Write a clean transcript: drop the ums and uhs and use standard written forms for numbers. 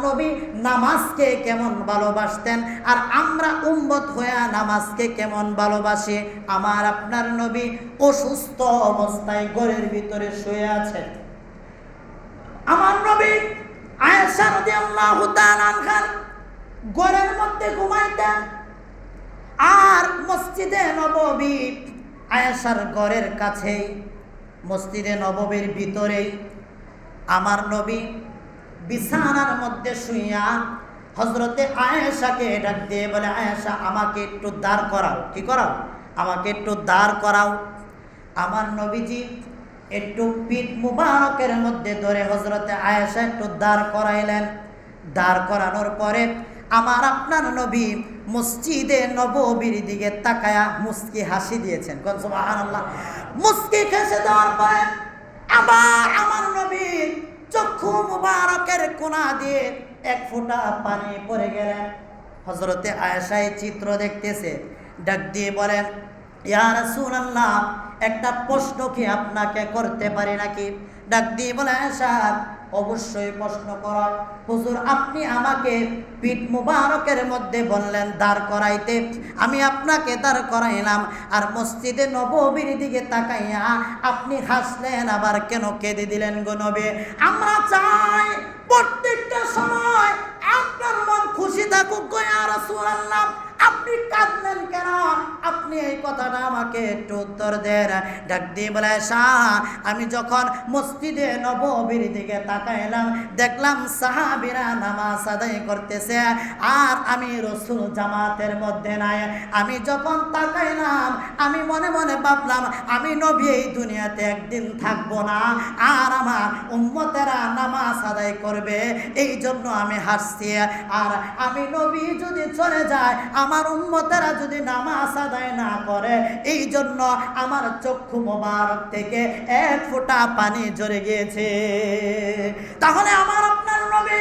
নবী নামাজকে কেমন ভালোবাসতেন, আর আমরা উম্মত হয়ে নামাজকে কেমন ভালোবাসি। আমার আপনার নবী অসুস্থ অবস্থায় ঘরের ভিতরে শুয়ে আছেন। আমার নবী আয়েশা রাদিয়াল্লাহু তাআলা আনহার ঘরের মধ্যে ঘুমাইতেন। আর মসজিদে নববী আয়েশার ঘরের কাছেই, মসজিদে নববীর ভিতরেই আমার নবী বিছানার মধ্যে শুইয়া হযরতে আয়েশাকে ডাক দিয়ে বলে, আয়েশা আমাকে একটু দাঁড় করাও। কি করাও? আমাকে একটু দাঁড় করাও। আমার নবীজি একটু পিঠ মুবারকের মধ্যে ধরে হযরতে আয়েশা একটু দাঁড় করাইলেন। দাঁড় করানোর পরে আমার আপনার নবী মসজিদে নববীর দিকে তাকায়া মুস্কি হাসি দিয়েছেন। কোন সুবহানাল্লাহ। মুস্কি হেসে দেওয়ার পরে আবার আমার নবীর চক্ষু মুবারকের কোণা দিয়ে এক ফোঁটা পানি পড়ে গেলেন। হযরতে আয়েশা এই চিত্র দেখতেছে, ডাক দিয়ে বলেন, ইয়া রাসূলুল্লাহ, একটা প্রশ্ন কি আপনাকে করতে পারি নাকি? ডাক দিয়ে বলে, আয়েশা অবশ্যই প্রশ্ন করো। হুজুর, আপনি আমাকে পিঠ মুবারকের মধ্যে বললেন দাঁড় করাইতে, আমি আপনাকে দাঁড় করাইলাম, আর মসজিদে নববীর দিকে তাকাইয়া আপনি হাসলেন, আবার কেন কেঁদে দিলেন গো নবী? আমরা চাই প্রত্যেকটা সময় আপনার মন খুশি থাকুক গো ইয়া রাসূলুল্লাহ। আপনি কাঁদলেন কেন? আপনি এই কথাটা আমাকে একটু উত্তর দেন। ডাক দিয়ে বলে, আমি যখন মসজিদে নববীর দিকে তাকাইলাম, দেখলাম সাহাবীরা নামাজ আদায় করতেছে, আর আমি রাসূল জামাতের মধ্যে নাই। আমি যখন তাকাইলাম, আমি মনে মনে ভাবলাম, আমি নবী এই দুনিয়াতে একদিন থাকবো না, আর আমার উম্মতেরা নামাজ আদায় করবে, এই জন্য আমি হাসছি। আর আমি নবী যদি চলে যায়, আমার উম্মতেরা যদি নামাজ আদায় না করে, এই জন্য আমার চক্ষু মোবারক থেকে এক ফোঁটা পানি ঝরে গিয়েছে। তাহলে আমার আপনার নবী